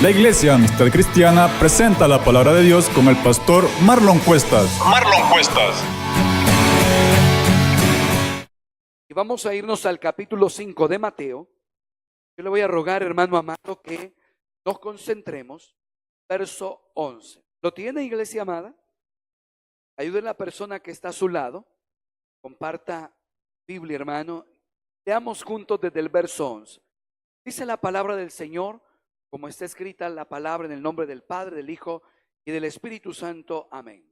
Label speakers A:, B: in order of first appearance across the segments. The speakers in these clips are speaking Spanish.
A: La Iglesia Amistad Cristiana presenta la palabra de Dios con el pastor Marlon Cuestas.
B: Y vamos a irnos al capítulo 5 de Mateo. Yo le voy a rogar, hermano amado, que nos concentremos. Verso 11. ¿Lo tiene, iglesia amada? Ayude a la persona que está a su lado. Comparta Biblia, hermano. Leamos juntos desde el verso 11. Dice la palabra del Señor, como está escrita la palabra en el nombre del Padre, del Hijo y del Espíritu Santo. Amén.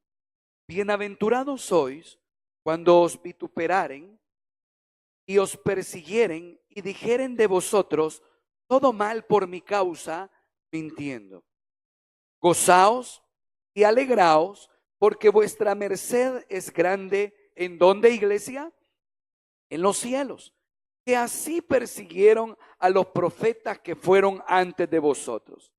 B: Bienaventurados sois cuando os vituperaren y os persiguieren y dijeren de vosotros todo mal por mi causa, mintiendo. Gozaos y alegraos, porque vuestra merced es grande. ¿En dónde, iglesia? En los cielos. Que así persiguieron a los profetas que fueron antes de vosotros.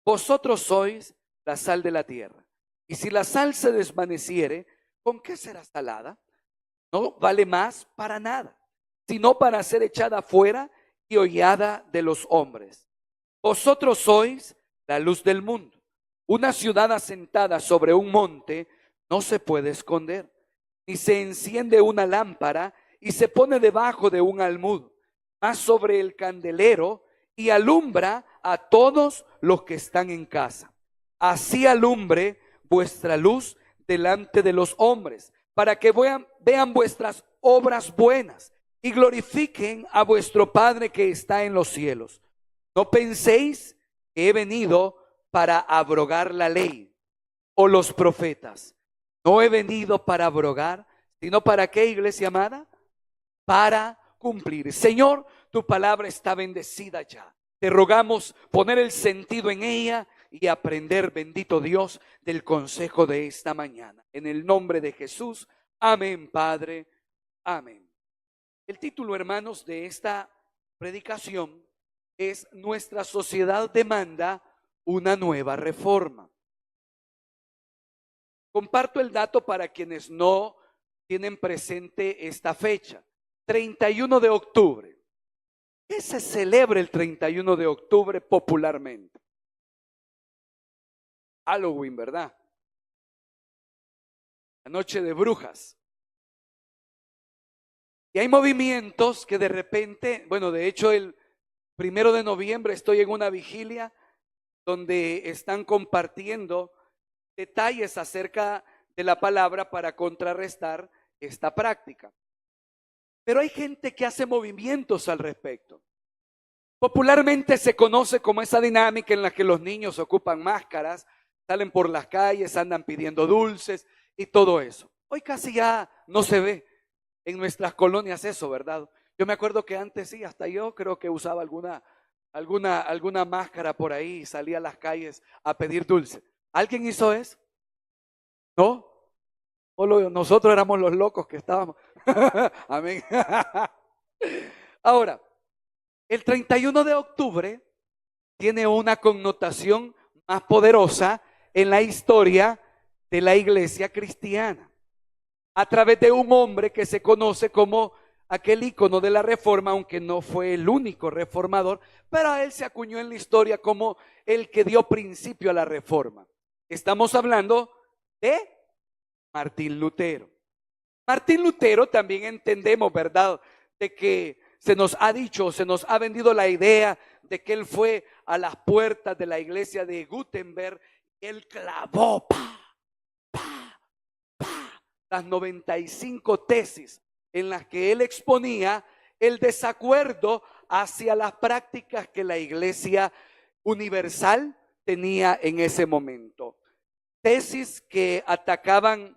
B: Vosotros sois la sal de la tierra. Y si la sal se desvaneciere, ¿con qué será salada? No vale más para nada, sino para ser echada fuera y hollada de los hombres. Vosotros sois la luz del mundo. Una ciudad asentada sobre un monte no se puede esconder, ni se enciende una lámpara y se pone debajo de un almud, mas sobre el candelero, y alumbra a todos los que están en casa. Así alumbre vuestra luz delante de los hombres, para que vean vuestras obras buenas y glorifiquen a vuestro Padre que está en los cielos. No penséis que he venido para abrogar la ley o los profetas. No he venido para abrogar, sino para ¿qué, iglesia amada? Para cumplir. Señor, tu palabra está bendecida ya. Te rogamos poner el sentido en ella y aprender, bendito Dios, del consejo de esta mañana. En el nombre de Jesús, amén, Padre, amén. El título, hermanos, de esta predicación es: Nuestra sociedad demanda una nueva reforma. Comparto el dato para quienes no tienen presente esta fecha. 31 de octubre. ¿Qué se celebra el 31 de octubre popularmente? Halloween, ¿verdad? La noche de brujas. Y hay movimientos que de repente, bueno, de hecho el 1 de noviembre estoy en una vigilia donde están compartiendo detalles acerca de la palabra para contrarrestar esta práctica. Pero hay gente que hace movimientos al respecto. Popularmente se conoce como esa dinámica en la que los niños ocupan máscaras, salen por las calles, andan pidiendo dulces y todo eso. Hoy casi ya no se ve en nuestras colonias eso, ¿verdad? Yo me acuerdo que antes sí, hasta yo creo que usaba alguna máscara por ahí y salía a las calles a pedir dulce. ¿Alguien hizo eso? ¿No? Solo nosotros éramos los locos que estábamos. Amén. Ahora, el 31 de octubre tiene una connotación más poderosa en la historia de la iglesia cristiana, a través de un hombre que se conoce como aquel ícono de la reforma, aunque no fue el único reformador, pero a él se acuñó en la historia como el que dio principio a la reforma. Estamos hablando de Martín Lutero. Martín Lutero también entendemos, ¿verdad?, de que se nos ha dicho, se nos ha vendido la idea de que él fue a las puertas de la iglesia de Gutenberg, él clavó las 95 tesis en las que él exponía el desacuerdo hacia las prácticas que la iglesia universal tenía en ese momento. Tesis que atacaban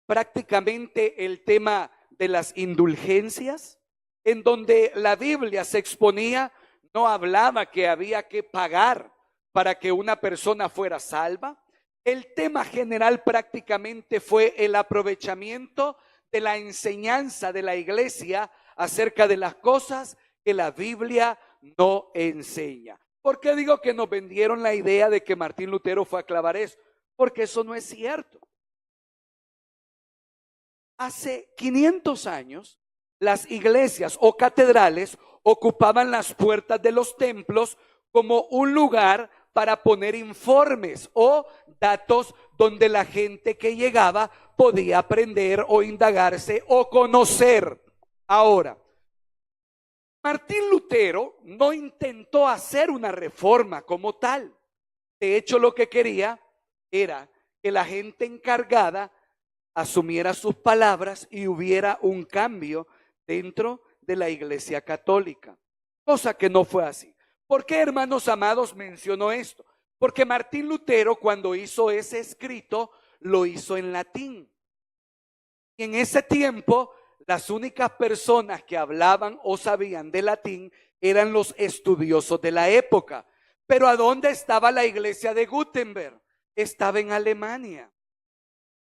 B: prácticamente el tema de las indulgencias, en donde la Biblia se exponía, no hablaba que había que pagar para que una persona fuera salva. El tema general prácticamente fue el aprovechamiento de la enseñanza de la iglesia acerca de las cosas que la Biblia no enseña. ¿Por qué digo que nos vendieron la idea de que Martín Lutero fue a clavar eso? Porque eso no es cierto. Hace 500 años, las iglesias o catedrales ocupaban las puertas de los templos como un lugar para poner informes o datos donde la gente que llegaba podía aprender o indagarse o conocer. Ahora, Martín Lutero no intentó hacer una reforma como tal. De hecho, lo que quería era que la gente encargada asumiera sus palabras y hubiera un cambio dentro de la Iglesia Católica, cosa que no fue así. ¿Por qué, hermanos amados, menciono esto? Porque Martín Lutero, cuando hizo ese escrito, lo hizo en latín. Y en ese tiempo, las únicas personas que hablaban o sabían de latín eran los estudiosos de la época. Pero ¿a dónde estaba la iglesia de Gutenberg? Estaba en Alemania.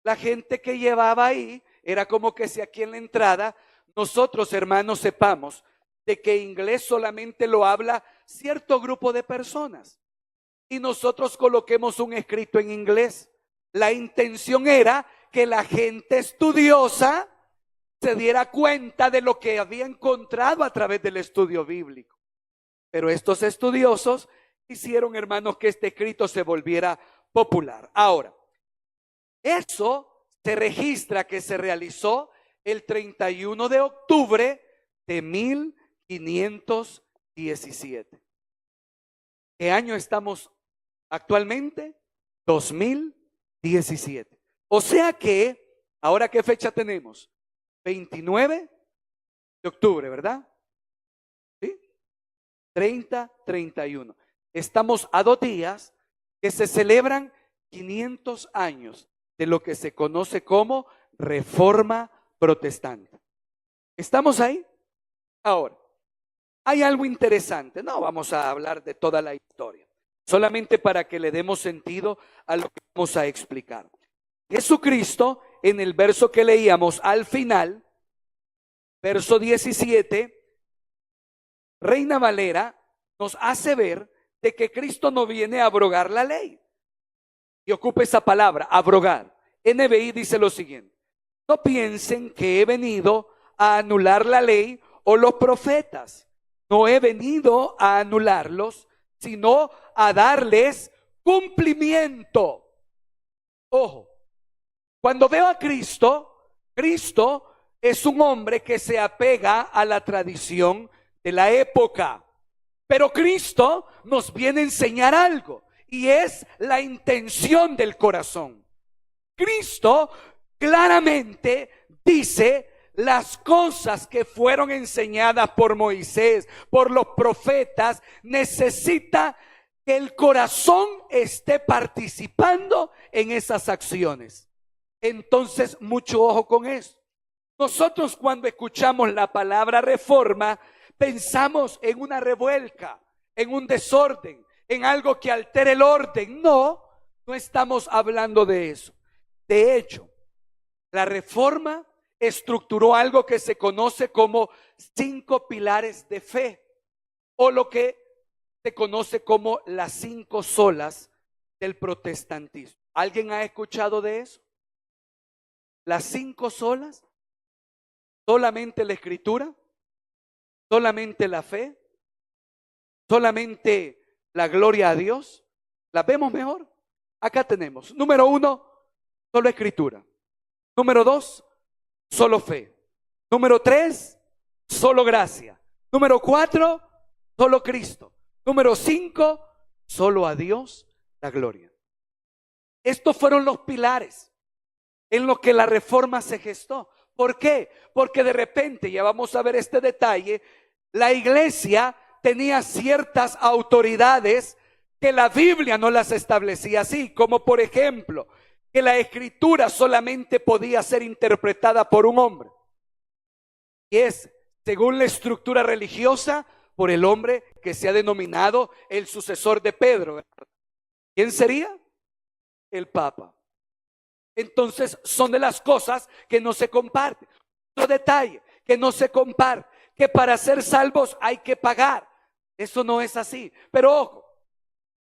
B: La gente que llevaba ahí era como que si aquí en la entrada nosotros, hermanos, sepamos de que inglés solamente lo habla cierto grupo de personas y nosotros coloquemos un escrito en inglés. La intención era que la gente estudiosa se diera cuenta de lo que había encontrado a través del estudio bíblico. Pero estos estudiosos hicieron, hermanos, que este escrito se volviera popular. Ahora, eso se registra que se realizó el 31 de octubre de 1517. ¿Qué año estamos actualmente? 2017. O sea que, ¿ahora qué fecha tenemos? 29 de octubre, ¿verdad? ¿Sí? 30, 31. Estamos a 2 días que se celebran 500 años de lo que se conoce como Reforma Protestante. ¿Estamos ahí? Ahora, hay algo interesante. No vamos a hablar de toda la historia, solamente para que le demos sentido a lo que vamos a explicar. Jesucristo, en el verso que leíamos al final, verso 17, Reina Valera nos hace ver de que Cristo no viene a abrogar la ley. Y ocupa esa palabra, abrogar. NBI dice lo siguiente: no piensen que he venido a anular la ley o los profetas. No he venido a anularlos, sino a darles cumplimiento. Ojo, cuando veo a Cristo, Cristo es un hombre que se apega a la tradición de la época. Pero Cristo nos viene a enseñar algo, y es la intención del corazón. Cristo claramente dice las cosas que fueron enseñadas por Moisés, por los profetas. Necesita que el corazón esté participando en esas acciones. Entonces, mucho ojo con esto. Nosotros, cuando escuchamos la palabra reforma, pensamos en una revuelca, en un desorden, en algo que altere el orden. No estamos hablando de eso. De hecho, la reforma estructuró algo que se conoce como 5 pilares de fe, o lo que se conoce como las 5 solas del protestantismo. ¿Alguien ha escuchado de eso? Las 5 solas: solamente la escritura, solamente la fe, solamente la gloria a Dios. ¿La vemos mejor? Acá tenemos: número 1, solo escritura. Número 2, solo fe. Número 3, solo gracia. Número 4, solo Cristo. Número 5, solo a Dios la gloria. Estos fueron los pilares en los que la reforma se gestó. ¿Por qué? Porque de repente, ya vamos a ver este detalle, la iglesia tenía ciertas autoridades que la Biblia no las establecía así, como por ejemplo, que la escritura solamente podía ser interpretada por un hombre. Y es, según la estructura religiosa, por el hombre que se ha denominado el sucesor de Pedro. ¿Quién sería? El Papa. Entonces, son de las cosas que no se comparten. Otro detalle que no se comparte, que para ser salvos hay que pagar. Eso no es así. Pero ojo,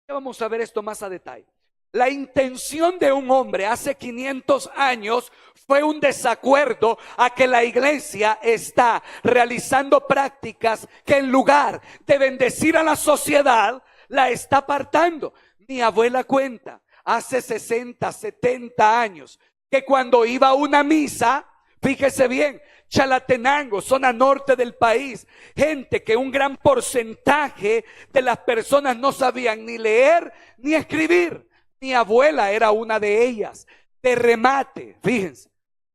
B: ya vamos a ver esto más a detalle. La intención de un hombre hace 500 años fue un desacuerdo a que la iglesia está realizando prácticas que en lugar de bendecir a la sociedad, la está apartando. Mi abuela cuenta, hace 60, 70 años, que cuando iba a una misa, fíjese bien, Chalatenango, zona norte del país, gente que un gran porcentaje de las personas no sabían ni leer ni escribir. Mi abuela era una de ellas. De remate, fíjense,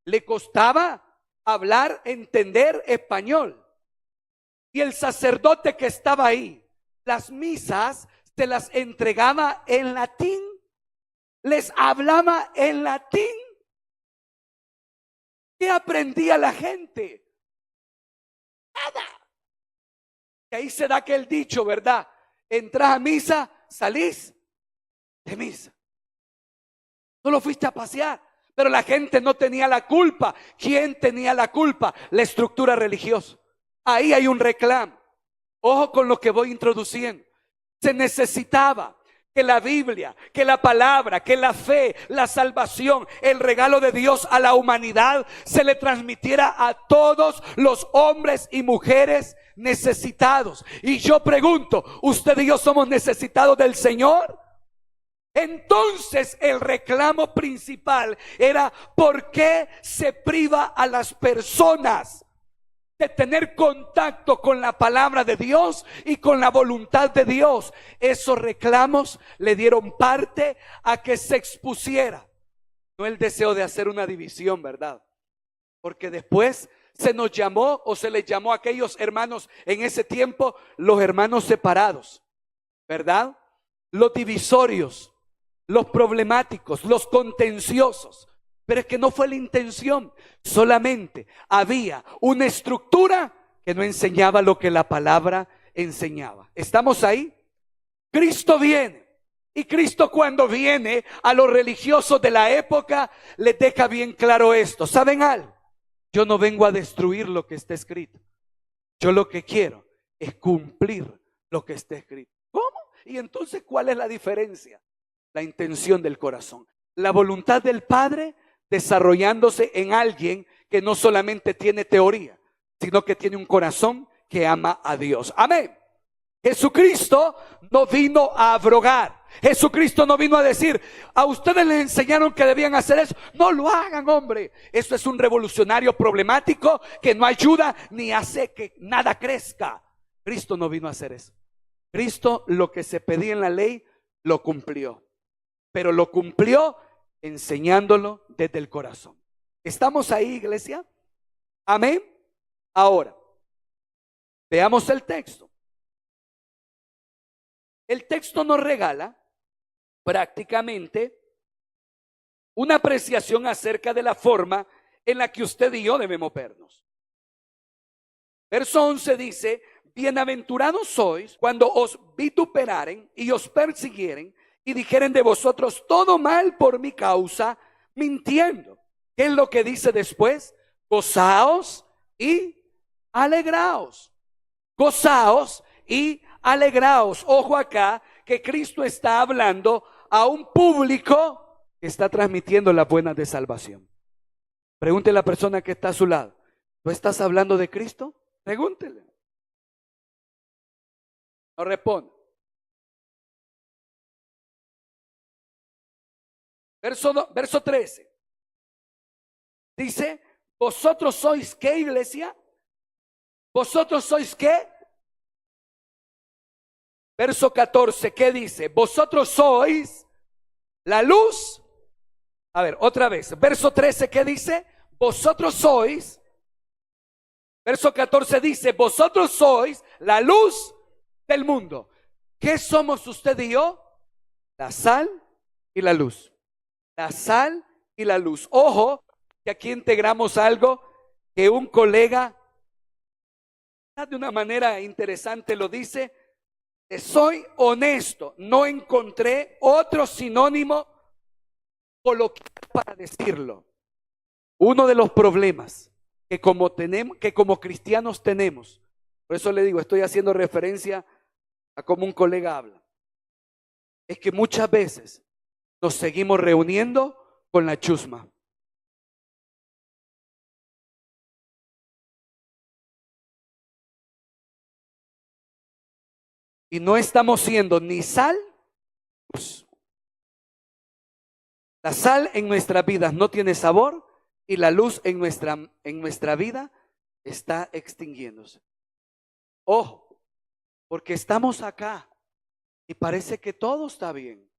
B: le costaba hablar, entender español. Y el sacerdote que estaba ahí, las misas se las entregaba en latín, les hablaba en latín. ¿Qué aprendía la gente? Nada. Y ahí se da aquel dicho, ¿verdad? Entras a misa, salís de misa. Solo fuiste a pasear, pero la gente no tenía la culpa. ¿Quién tenía la culpa? La estructura religiosa. Ahí hay un reclamo. Ojo con lo que voy introduciendo. Se necesitaba que la Biblia, que la palabra, que la fe, la salvación, el regalo de Dios a la humanidad se le transmitiera a todos los hombres y mujeres necesitados. Y yo pregunto, ¿usted y yo somos necesitados del Señor? Entonces el reclamo principal era: ¿por qué se priva a las personas de tener contacto con la palabra de Dios y con la voluntad de Dios? Esos reclamos le dieron parte a que se expusiera, no el deseo de hacer una división, ¿verdad? Porque después se nos llamó, o se les llamó a aquellos hermanos en ese tiempo, los hermanos separados, ¿verdad? Los divisorios, los problemáticos, los contenciosos. Pero es que no fue la intención. Solamente había una estructura que no enseñaba lo que la palabra enseñaba. ¿Estamos ahí? Cristo viene. Y Cristo, cuando viene a los religiosos de la época, les deja bien claro esto. ¿Saben algo? Yo no vengo a destruir lo que está escrito. Yo lo que quiero es cumplir lo que está escrito. ¿Cómo? Y entonces, ¿cuál es la diferencia? La intención del corazón. La voluntad del Padre desarrollándose en alguien que no solamente tiene teoría, sino que tiene un corazón que ama a Dios. Amén. Jesucristo no vino a abrogar. Jesucristo no vino a decir: a ustedes les enseñaron que debían hacer eso, no lo hagan, hombre. Eso es un revolucionario problemático que no ayuda ni hace que nada crezca. Cristo no vino a hacer eso. Cristo, lo que se pedía en la ley, lo cumplió. Pero lo cumplió enseñándolo desde el corazón. ¿Estamos ahí, iglesia? Amén. Ahora, veamos el texto. El texto nos regala prácticamente una apreciación acerca de la forma en la que usted y yo debemos vernos. Verso 11 dice: bienaventurados sois cuando os vituperaren y os persiguieren y dijeren de vosotros todo mal por mi causa, mintiendo. ¿Qué es lo que dice después? Gozaos y alegraos. Gozaos y alegraos. Ojo acá, que Cristo está hablando a un público que está transmitiendo las buenas de salvación. Pregúntele a la persona que está a su lado: ¿tú estás hablando de Cristo? Pregúntele. No responde. Verso 13. Dice: ¿vosotros sois qué, iglesia? ¿Vosotros sois qué? Verso 14, ¿qué dice? Vosotros sois la luz. A ver, otra vez. Verso 13, ¿qué dice? Vosotros sois. Verso 14 dice: vosotros sois la luz del mundo. ¿Qué somos usted y yo? La sal y la luz. La sal y la luz. Ojo, que aquí integramos algo que un colega de una manera interesante lo dice: soy honesto, no encontré otro sinónimo coloquial para decirlo. Uno de los problemas que como cristianos tenemos, por eso le digo, estoy haciendo referencia a cómo un colega habla, es que muchas veces nos seguimos reuniendo con la chusma. Y no estamos siendo ni sal La sal en nuestras vidas no tiene sabor y la luz en nuestra vida está extinguiéndose. Ojo, porque estamos acá y parece que todo está bien.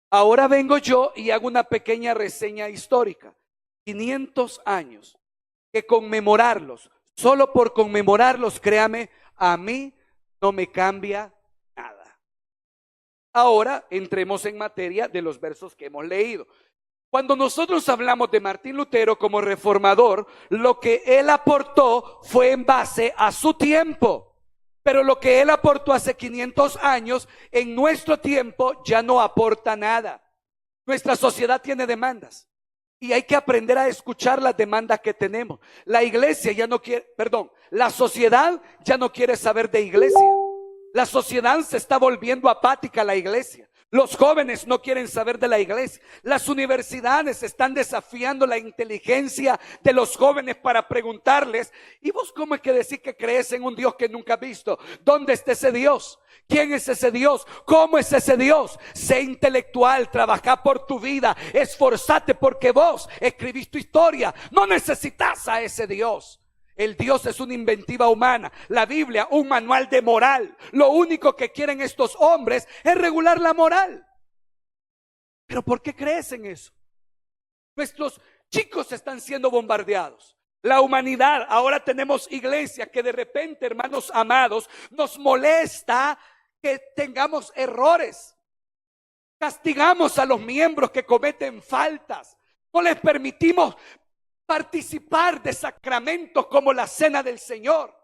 B: Ahora vengo yo y hago una pequeña reseña histórica. 500 años, que conmemorarlos, solo por conmemorarlos, créame, a mí no me cambia nada. Ahora entremos en materia de los versos que hemos leído. Cuando nosotros hablamos de Martín Lutero como reformador, lo que él aportó fue en base a su tiempo. Pero lo que él aportó hace 500 años, en nuestro tiempo ya no aporta nada. Nuestra sociedad tiene demandas y hay que aprender a escuchar las demandas que tenemos. La iglesia ya no quiere, la sociedad ya no quiere saber de iglesia. La sociedad se está volviendo apática a la iglesia. Los jóvenes no quieren saber de la iglesia. Las universidades están desafiando la inteligencia de los jóvenes para preguntarles: ¿y vos cómo es que decís que crees en un Dios que nunca has visto? ¿Dónde está ese Dios? ¿Quién es ese Dios? ¿Cómo es ese Dios? Sé intelectual, trabaja por tu vida, esforzate porque vos escribís tu historia. No necesitas a ese Dios. El Dios es una inventiva humana, la Biblia un manual de moral. Lo único que quieren estos hombres es regular la moral. ¿Pero por qué crees en eso? Nuestros chicos están siendo bombardeados. La humanidad, ahora tenemos iglesia que de repente, hermanos amados, nos molesta que tengamos errores. Castigamos a los miembros que cometen faltas. No les permitimos participar de sacramentos como la cena del Señor.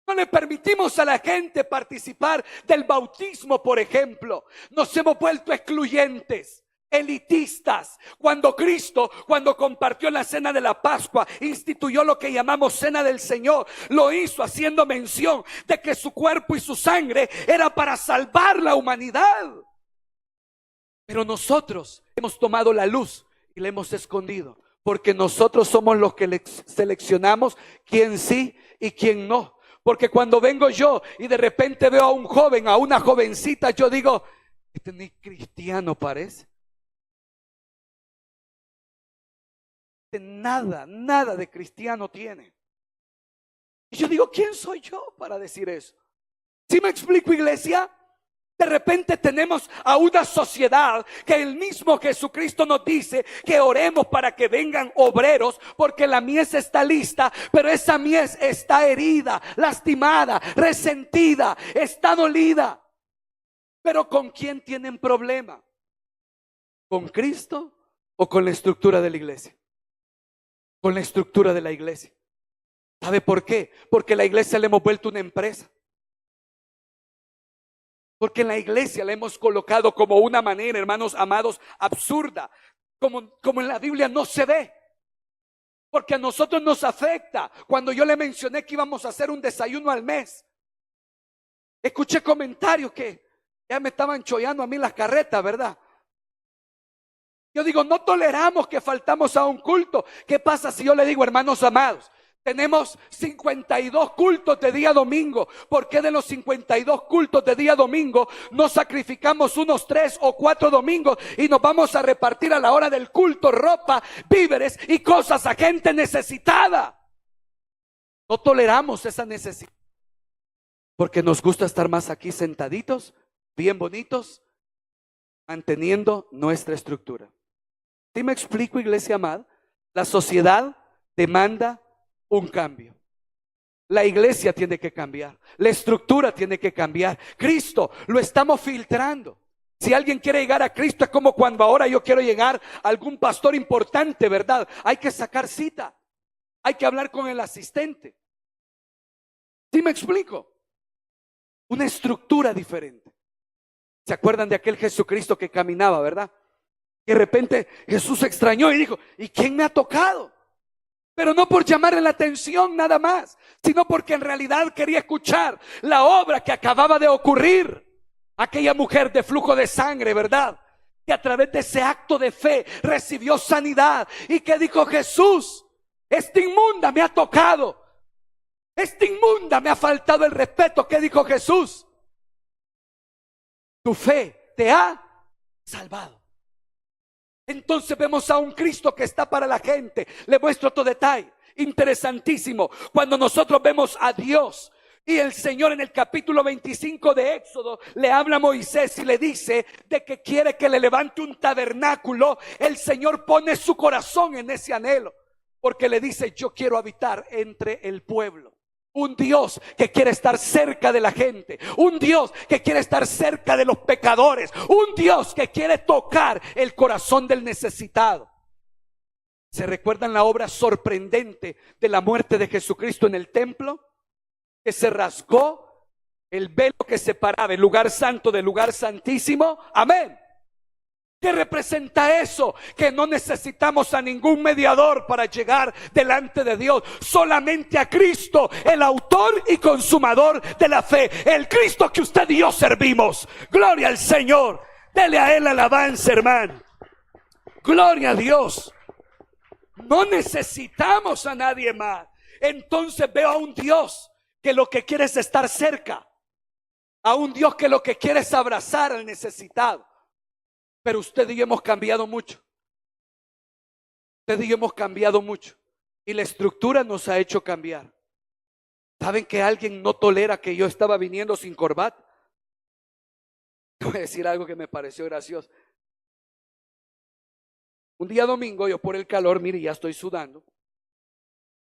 B: No le permitimos a la gente participar del bautismo, por ejemplo. Nos hemos vuelto excluyentes, elitistas. Cuando Cristo, cuando compartió la cena de la Pascua, instituyó lo que llamamos cena del Señor, lo hizo haciendo mención de que su cuerpo y su sangre era para salvar la humanidad. Pero nosotros hemos tomado la luz y la hemos escondido, porque nosotros somos los que seleccionamos quién sí y quién no. Porque cuando vengo yo y de repente veo a un joven, a una jovencita, yo digo: este ni cristiano parece. Nada de cristiano tiene. Y yo digo: ¿quién soy yo para decir eso? ¿Sí me explico, iglesia? De repente tenemos a una sociedad que el mismo Jesucristo nos dice que oremos para que vengan obreros, porque la mies está lista, pero esa mies está herida, lastimada, resentida, está dolida. Pero ¿con quién tienen problema? ¿Con Cristo o con la estructura de la iglesia? Con la estructura de la iglesia. ¿Sabe por qué? Porque la iglesia le hemos vuelto una empresa. Porque en la iglesia la hemos colocado como una manera, hermanos amados, absurda, como en la Biblia no se ve. Porque a nosotros nos afecta. Cuando yo le mencioné que íbamos a hacer un desayuno al mes, escuché comentarios que ya me estaban chollando a mí las carretas, ¿verdad? Yo digo: no toleramos que faltamos a un culto. ¿Qué pasa si yo le digo: hermanos amados, tenemos 52 cultos de día domingo? ¿Por qué de los 52 cultos de día domingo no sacrificamos unos 3 o 4 domingos y nos vamos a repartir a la hora del culto ropa, víveres y cosas a gente necesitada? No toleramos esa necesidad, porque nos gusta estar más aquí sentaditos, bien bonitos, manteniendo nuestra estructura. ¿Sí me explico, iglesia amada? La sociedad demanda un cambio. La iglesia tiene que cambiar, la estructura tiene que cambiar. Cristo lo estamos filtrando. Si alguien quiere llegar a Cristo, es como cuando ahora yo quiero llegar a algún pastor importante, ¿verdad? Hay que sacar cita, hay que hablar con el asistente. ¿Sí me explico? Una estructura diferente. ¿Se acuerdan de aquel Jesucristo que caminaba, verdad? Y de repente Jesús se extrañó y dijo: ¿y quién me ha tocado? Pero no por llamarle la atención nada más, sino porque en realidad quería escuchar la obra que acababa de ocurrir. Aquella mujer de flujo de sangre, ¿verdad? Que a través de ese acto de fe recibió sanidad. ¿Y qué dijo Jesús? Esta inmunda me ha tocado. Esta inmunda me ha faltado el respeto. ¿Qué dijo Jesús? Tu fe te ha salvado. Entonces vemos a un Cristo que está para la gente. Le muestro otro detalle interesantísimo. Cuando nosotros vemos a Dios y el Señor en el capítulo 25 de Éxodo le habla a Moisés y le dice de que quiere que le levante un tabernáculo, el Señor pone su corazón en ese anhelo, porque le dice: yo quiero habitar entre el pueblo. Un Dios que quiere estar cerca de la gente, un Dios que quiere estar cerca de los pecadores, un Dios que quiere tocar el corazón del necesitado. ¿Se recuerdan la obra sorprendente de la muerte de Jesucristo en el templo? Que se rasgó el velo que separaba el lugar santo del lugar santísimo. Amén. ¿Qué representa eso? Que no necesitamos a ningún mediador para llegar delante de Dios, solamente a Cristo, el autor y consumador de la fe, el Cristo que usted y yo servimos. Gloria al Señor. Dele a Él alabanza, hermano. Gloria a Dios. No necesitamos a nadie más. Entonces veo a un Dios que lo que quiere es estar cerca, a un Dios que lo que quiere es abrazar al necesitado. Pero usted y yo hemos cambiado mucho. Usted y yo hemos cambiado mucho. Y la estructura nos ha hecho cambiar. ¿Saben que alguien no tolera que yo estaba viniendo sin corbata? Voy a decir algo que me pareció gracioso. Un día domingo, yo por el calor, mire, ya estoy sudando.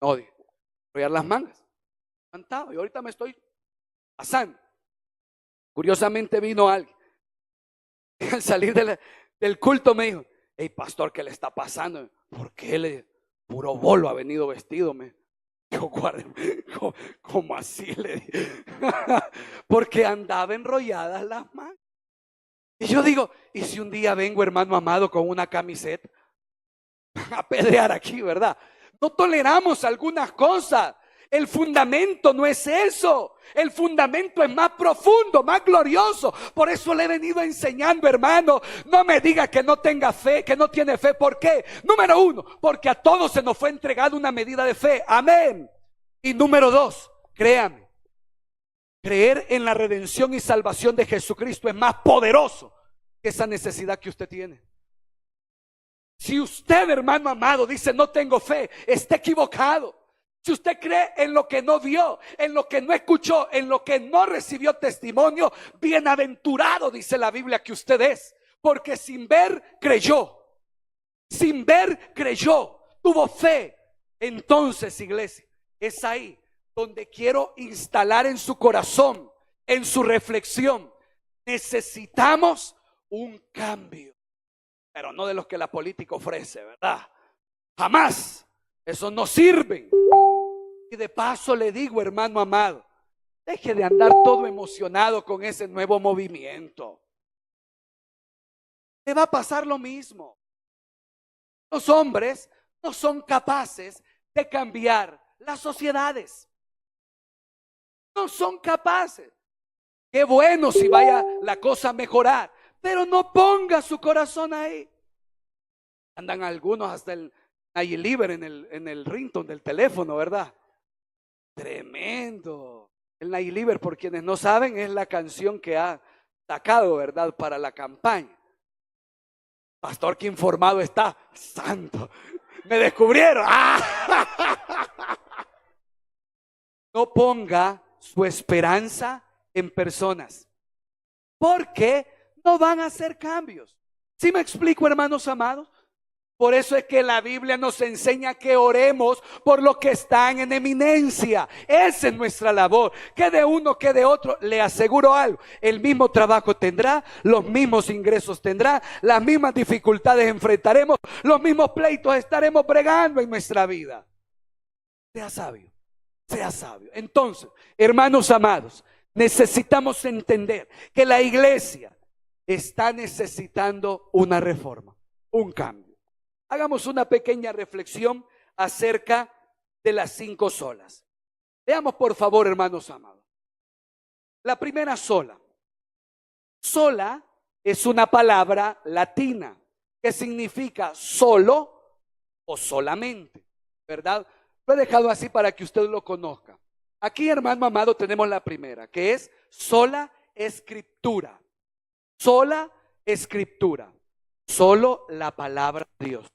B: No, voy a las mangas. Cantado, y ahorita me estoy pasando. Curiosamente vino alguien. Al salir del culto me dijo: hey, pastor, ¿qué le está pasando? ¿Por qué puro bolo ha venido vestido? Yo guardé, ¿cómo así? Le dije. Porque andaba enrolladas las manos. Y yo digo: ¿y si un día vengo, hermano amado, con una camiseta a pedrear aquí, verdad? No toleramos algunas cosas. El fundamento no es eso. El fundamento es más profundo, más glorioso. Por eso le he venido enseñando, hermano. No me diga que no tenga fe, que no tiene fe. ¿Por qué? Número uno, porque a todos se nos fue entregada una medida de fe. Amén. Y número dos, créame, creer en la redención y salvación de Jesucristo es más poderoso que esa necesidad que usted tiene. Si usted, hermano amado, dice: no tengo fe, está equivocado. Si usted cree en lo que no vio, en lo que no escuchó, en lo que no recibió testimonio, bienaventurado, dice la Biblia, que usted es. Porque sin ver, creyó. Sin ver, creyó. Tuvo fe. Entonces, iglesia, es ahí donde quiero instalar en su corazón, en su reflexión. Necesitamos un cambio. Pero no de los que la política ofrece, ¿verdad? Jamás. Esos no sirven. Y de paso le digo, hermano amado, deje de andar todo emocionado con ese nuevo movimiento. Le va a pasar lo mismo. Los hombres no son capaces de cambiar las sociedades. No son capaces. Qué bueno si vaya la cosa a mejorar, pero no ponga su corazón ahí. Andan algunos hasta el Nayeliver en el ringtone del teléfono, ¿verdad? Tremendo. El Nayeliver, por quienes no saben, es la canción que ha sacado, ¿verdad?, para la campaña. Pastor, qué informado está. Santo, me descubrieron. No ponga su esperanza en personas, porque no van a hacer cambios. ¿Sí me explico, hermanos amados? Por eso es que la Biblia nos enseña que oremos por los que están en eminencia. Esa es nuestra labor. Que de uno, que de otro, le aseguro algo: el mismo trabajo tendrá, los mismos ingresos tendrá, las mismas dificultades enfrentaremos, los mismos pleitos estaremos bregando en nuestra vida. Sea sabio, sea sabio. Entonces, hermanos amados, necesitamos entender que la iglesia está necesitando una reforma, un cambio. Hagamos una pequeña reflexión acerca de las 5 solas. Veamos, por favor, hermanos amados. La primera sola. Sola es una palabra latina que significa solo o solamente, ¿verdad? Lo he dejado así para que usted lo conozca. Aquí, hermano amado, tenemos la primera, que es sola escritura. Sola escritura. Solo la palabra de Dios.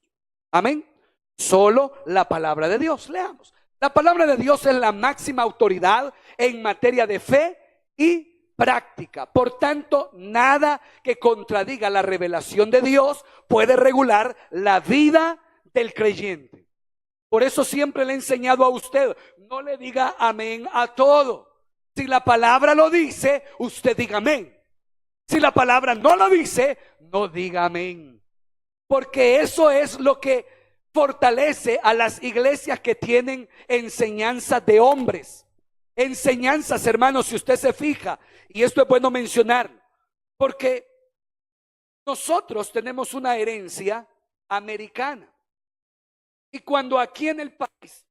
B: Amén. Solo la palabra de Dios. Leamos. La palabra de Dios es la máxima autoridad en materia de fe y práctica. Por tanto, nada que contradiga la revelación de Dios puede regular la vida del creyente. Por eso siempre le he enseñado a usted, no le diga amén a todo. Si la palabra lo dice, usted diga amén. Si la palabra no lo dice, no diga amén. Porque eso es lo que fortalece a las iglesias que tienen enseñanzas de hombres. Enseñanzas, hermanos, si usted se fija, y esto es bueno mencionar, porque nosotros tenemos una herencia americana. Y cuando aquí en el país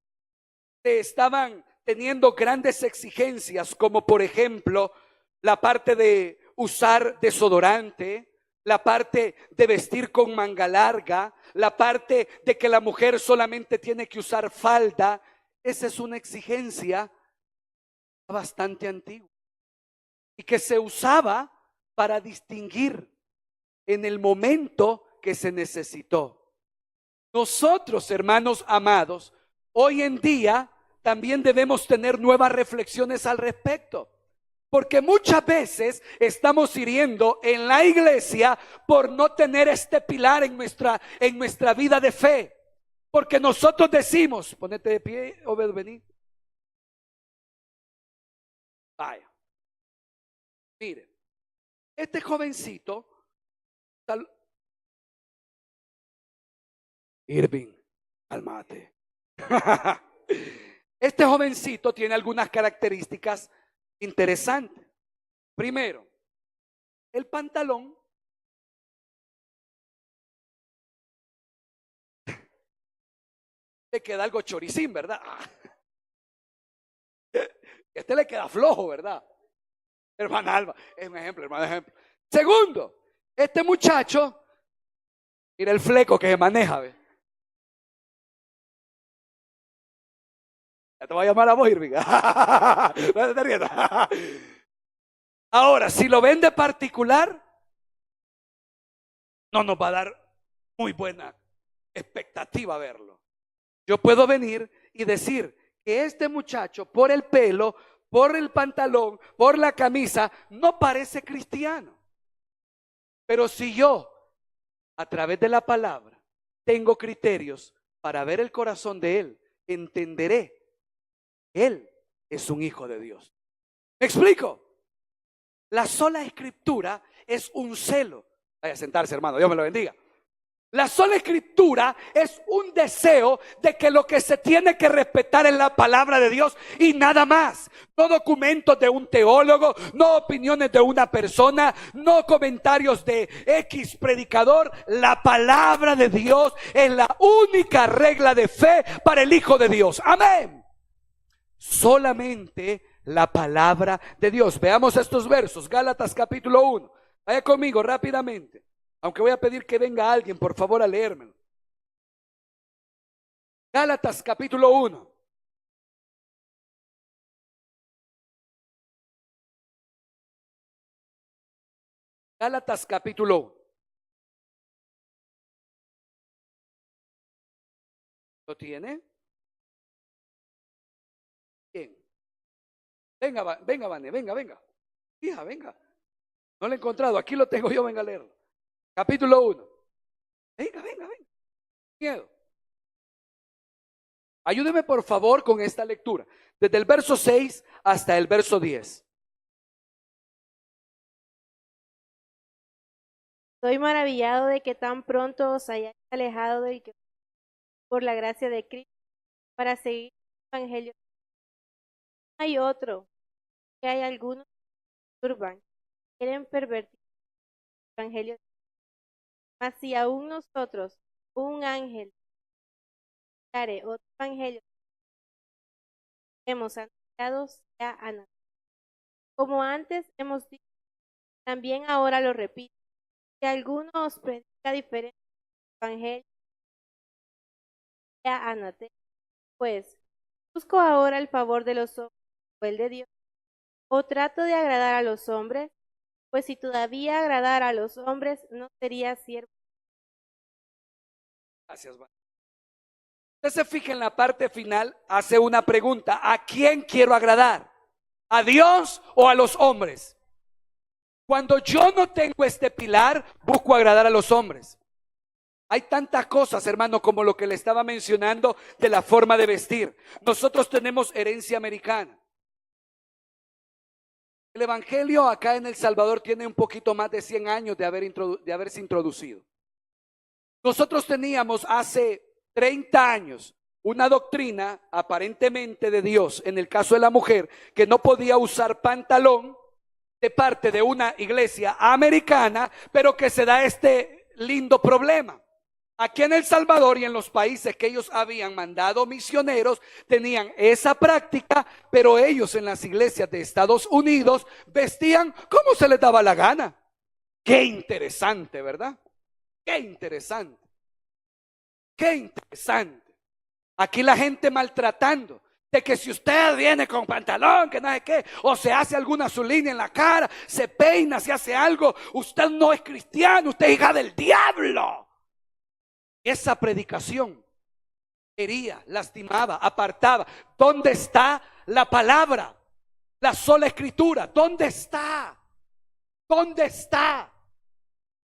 B: se estaban teniendo grandes exigencias, como por ejemplo la parte de usar desodorante, la parte de vestir con manga larga, la parte de que la mujer solamente tiene que usar falda, esa es una exigencia bastante antigua y que se usaba para distinguir en el momento que se necesitó. Nosotros, hermanos amados, hoy en día también debemos tener nuevas reflexiones al respecto. Porque muchas veces estamos hiriendo en la iglesia por no tener este pilar en nuestra vida de fe. Porque nosotros decimos, ponete de pie, Obed, vení. Vaya. Miren, este jovencito, Irving, cálmate. Este jovencito tiene algunas características interesantes. Primero, el pantalón le queda algo choricín, ¿verdad? Este le queda flojo, ¿verdad? Hermana Alba, es un ejemplo, hermano, ejemplo. Segundo, este muchacho, mira el fleco que se maneja, ¿ve? Ya te voy a llamar a vos, Irving. No te rías. Ahora, si lo ven de particular, no nos va a dar muy buena expectativa verlo. Yo puedo venir y decir que este muchacho, por el pelo, por el pantalón, por la camisa, no parece cristiano. Pero si yo, a través de la palabra, tengo criterios para ver el corazón de él, entenderé, él es un hijo de Dios. ¿Me explico? La sola escritura es un celo. Vaya a sentarse, hermano, Dios me lo bendiga. La sola escritura es un deseo de que lo que se tiene que respetar es la palabra de Dios y nada más. No documentos de un teólogo, no opiniones de una persona, no comentarios de X predicador. La palabra de Dios es la única regla de fe para el Hijo de Dios. Amén. Solamente la palabra de Dios. Veamos estos versos. Gálatas capítulo 1. Vaya conmigo rápidamente. Aunque voy a pedir que venga alguien, por favor, a leérmelo. Gálatas capítulo 1. Gálatas capítulo 1. ¿Lo tiene? Bien. Venga, venga, Vane, venga. Hija, venga. No lo he encontrado, aquí lo tengo yo, venga a leerlo. Capítulo 1. Venga. Miedo. Ayúdeme por favor con esta lectura. Desde el verso 6 hasta el verso 10.
C: Estoy maravillado de que tan pronto os hayáis alejado del que por la gracia de Cristo para seguir el evangelio. Hay otro, que hay algunos que turban, quieren pervertir el evangelio. Mas si aún nosotros, un ángel, otro evangelio, hemos anunciado sea anatema. Como antes hemos dicho, también ahora lo repito, si alguno os predica diferente evangelio, sea anatema. Pues, ¿busco ahora el favor de los hombres o el de Dios? ¿O trato de agradar a los hombres? Pues si todavía agradara a los hombres, no sería siervo,
B: Gracias, Val. Usted se fija en la parte final, hace una pregunta: ¿a quién quiero agradar? ¿A Dios o a los hombres? Cuando yo no tengo este pilar, busco agradar a los hombres. Hay tantas cosas, hermano, como lo que le estaba mencionando de la forma de vestir. Nosotros tenemos herencia americana. El evangelio acá en El Salvador tiene un poquito más de 100 años de haberse introducido. Nosotros teníamos hace 30 años una doctrina aparentemente de Dios, en el caso de la mujer, que no podía usar pantalón, de parte de una iglesia americana, pero que se da este lindo problema. Aquí en El Salvador y en los países que ellos habían mandado misioneros, tenían esa práctica, pero ellos en las iglesias de Estados Unidos vestían como se les daba la gana. Qué interesante, ¿verdad? Qué interesante. Qué interesante. Aquí la gente maltratando, de que si usted viene con pantalón, que no sé qué, o se hace alguna su línea en la cara, se peina, se hace algo, usted no es cristiano, usted es hija del diablo. Esa predicación hería, lastimaba, apartaba. ¿Dónde está la palabra? La sola escritura. ¿Dónde está? ¿Dónde está?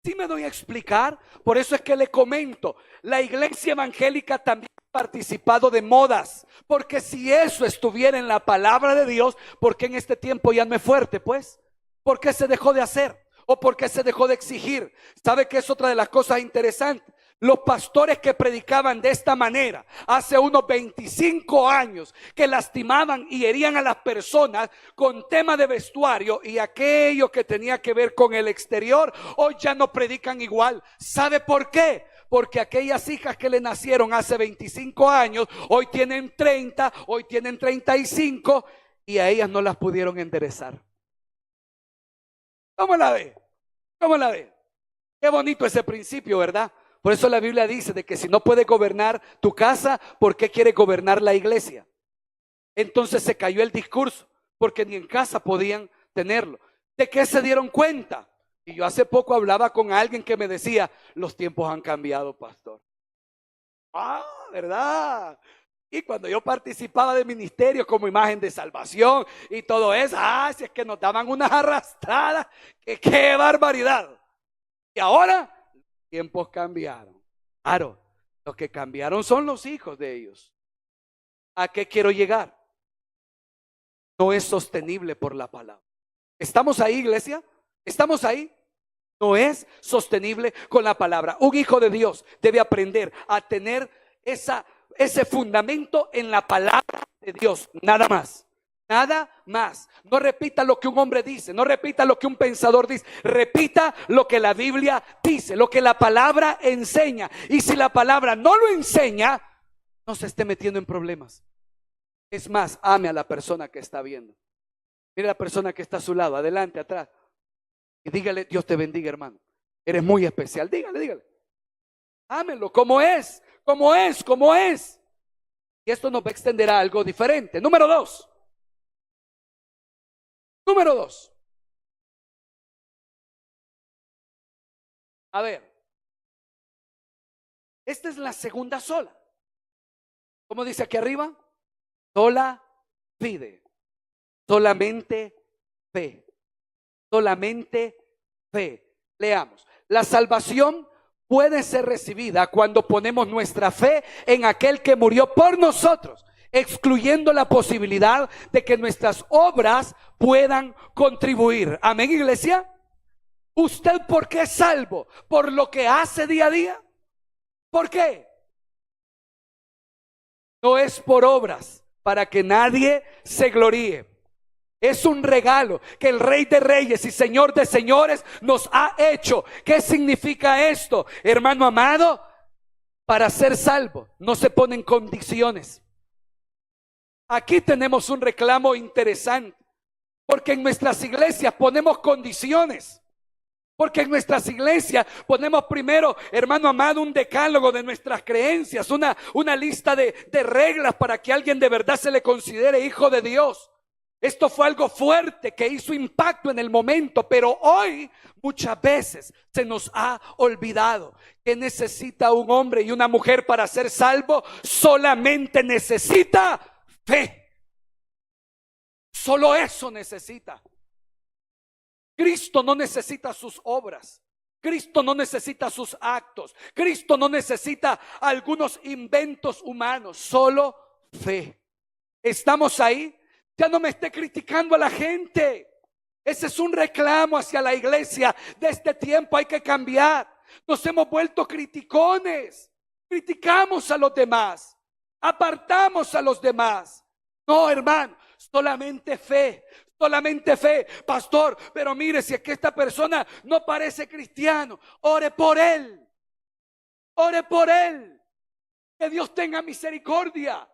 B: ¿Sí me doy a explicar? Por eso es que le comento, la iglesia evangélica también ha participado de modas, porque si eso estuviera en la palabra de Dios, ¿por qué en este tiempo ya no es fuerte? Pues, ¿por qué se dejó de hacer? ¿O por qué se dejó de exigir? ¿Sabe qué es otra de las cosas interesantes? Los pastores que predicaban de esta manera hace unos 25 años, que lastimaban y herían a las personas con tema de vestuario y aquello que tenía que ver con el exterior, hoy ya no predican igual. ¿Sabe por qué? Porque aquellas hijas que le nacieron hace 25 años, hoy tienen 30, hoy tienen 35 y a ellas no las pudieron enderezar. ¿Cómo la ve? ¿Cómo la ve? Qué bonito ese principio, ¿verdad? Por eso la Biblia dice de que si no puede gobernar tu casa, ¿por qué quiere gobernar la iglesia? Entonces se cayó el discurso, porque ni en casa podían tenerlo. ¿De qué se dieron cuenta? Y yo hace poco hablaba con alguien que me decía, los tiempos han cambiado, pastor. Ah, ¿verdad? Y cuando yo participaba de ministerios como Imagen de Salvación y todo eso, si es que nos daban unas arrastradas, que qué barbaridad. Y ahora tiempos cambiaron. Claro, los que cambiaron son los hijos de ellos. ¿A qué quiero llegar? No es sostenible por la palabra. ¿Estamos ahí, iglesia? ¿Estamos ahí? No es sostenible con la palabra. Un hijo de Dios debe aprender a tener ese fundamento en la palabra de Dios. Nada más. Nada más. No repita lo que un hombre dice, no repita lo que un pensador dice, repita lo que la Biblia dice, lo que la palabra enseña. Y si la palabra no lo enseña, no se esté metiendo en problemas. Es más, ame a la persona que está viendo. Mire a la persona que está a su lado, adelante, atrás. Y dígale, Dios te bendiga, hermano. Eres muy especial. Dígale. Ámelo como es, como es, como es. Y esto nos va a extender a algo diferente. Número dos. A ver, esta es la segunda sola. ¿Cómo dice aquí arriba? Sola fide. Solamente fe. Solamente fe. Leamos. La salvación puede ser recibida cuando ponemos nuestra fe en aquel que murió por nosotros, excluyendo la posibilidad de que nuestras obras puedan contribuir. Amén, iglesia. ¿Usted por qué es salvo? ¿Por lo que hace día a día? ¿Por qué? No es por obras, para que nadie se gloríe. Es un regalo que el Rey de Reyes y Señor de Señores nos ha hecho. ¿Qué significa esto, hermano amado? Para ser salvo no se ponen condiciones. Aquí tenemos un reclamo interesante, porque en nuestras iglesias ponemos condiciones. Porque en nuestras iglesias ponemos primero, hermano amado, un decálogo de nuestras creencias, una lista de reglas para que alguien de verdad se le considere hijo de Dios. Esto fue algo fuerte que hizo impacto en el momento, pero hoy muchas veces se nos ha olvidado que necesita un hombre y una mujer para ser salvo. Solamente necesita fe. Solo eso necesita. Cristo no necesita sus obras. Cristo no necesita sus actos. Cristo no necesita algunos inventos humanos. Solo fe. ¿Estamos ahí? Ya no me esté criticando a la gente. Ese es un reclamo hacia la iglesia de este tiempo. Hay que cambiar. Nos hemos vuelto criticones. Criticamos a los demás. Apartamos a los demás. No, hermano, solamente fe. Solamente fe. Pastor, pero mire, si es que esta persona no parece cristiano, ore por él. Ore por él. Que Dios tenga misericordia.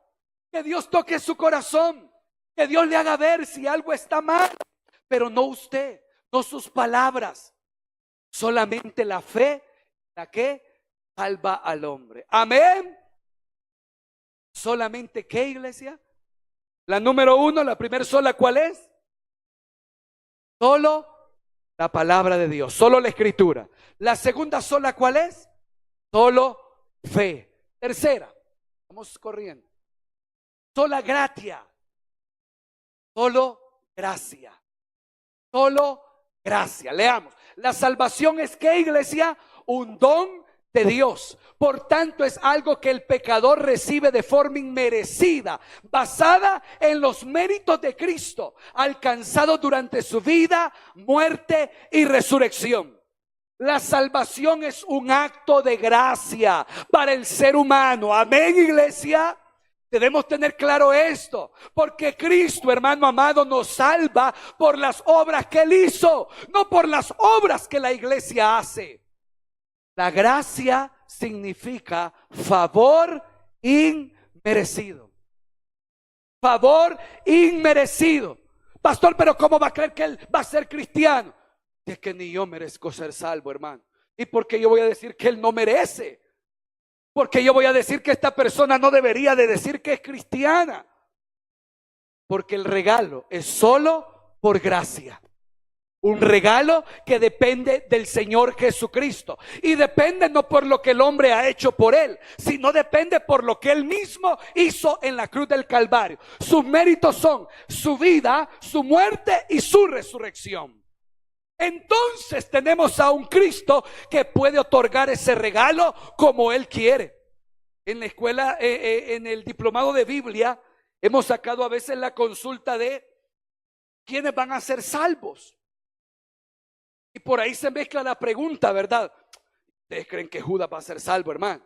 B: Que Dios toque su corazón. Que Dios le haga ver si algo está mal. Pero no usted, no sus palabras. Solamente la fe, la que salva al hombre. Amén. Solamente ¿qué, iglesia? La número 1, la primera sola, ¿cuál es? Solo la palabra de Dios, solo la escritura. La segunda sola, ¿cuál es? Solo fe. Tercera, vamos corriendo. Sola gratia. Solo gracia. Solo gracia. Leamos. La salvación es ¿qué, iglesia? Un don de Dios. Por tanto, es algo que el pecador recibe de forma inmerecida, basada en los méritos de Cristo, alcanzados durante su vida, muerte y resurrección. La salvación es un acto de gracia para el ser humano. Amén, iglesia. Debemos tener claro esto, porque Cristo, hermano amado, nos salva por las obras que Él hizo, no por las obras que la iglesia hace. La gracia significa favor inmerecido. Favor inmerecido. Pastor, pero ¿cómo va a creer que él va a ser cristiano? Es que ni yo merezco ser salvo, hermano. ¿Y por qué yo voy a decir que él no merece? Porque yo voy a decir que esta persona no debería de decir que es cristiana. Porque el regalo es solo por gracia. Un regalo que depende del Señor Jesucristo. Y depende no por lo que el hombre ha hecho por él, sino depende por lo que él mismo hizo en la cruz del Calvario. Sus méritos son su vida, su muerte y su resurrección. Entonces tenemos a un Cristo que puede otorgar ese regalo como Él quiere. En la escuela, en el diplomado de Biblia, hemos sacado a veces la consulta de quiénes van a ser salvos. Y por ahí se mezcla la pregunta, ¿verdad? ¿Ustedes creen que Judas va a ser salvo, hermano?